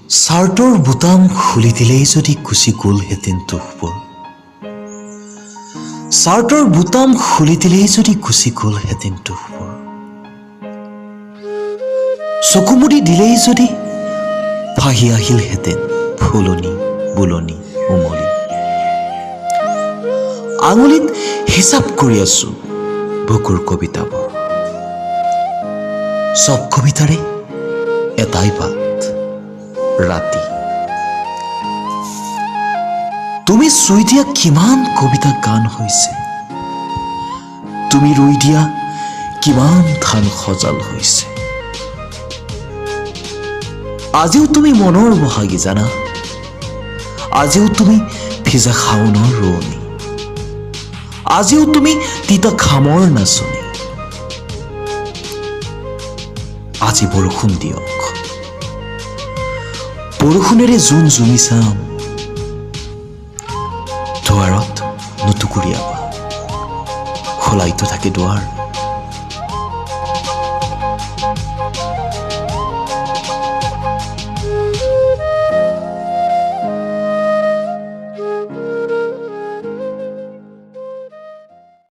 চাৰ্টৰ বুটাম খুলি দিলেই যদি গুচি গ'লহেঁতেন দুখবোৰ চাৰ্টৰ বুটাম খুলি দিলেই যদি গুচি গ'লহেঁতেন দুখবোৰ চকুমুদি দিলেই যদি ভাহি আহিলহেঁতেন ফুলনি বুলনি উমলি আঙুলিত হিচাপ কৰি আছো বুকুৰ কবিতাবোৰ চব কবিতাৰে এটাই বাট ৰাতি তুমি চুই দিয়া কিমান কবিতা গান হৈছে তুমি ৰুই দিয়া কিমান ধান সজাল হৈছে আজিও তুমি মনৰ বহাগী জানা আজিও তুমি ভিজা শাওনৰ ৰোৱনী আজিও তুমি তিতা খামৰ নাচনী আজি বৰষুণ দিয়ক বৰষুণেৰে জোন জুমি চাম দুৱাৰত নুটুকুৰিয়াবা খোলাইতো থাকে দুৱাৰ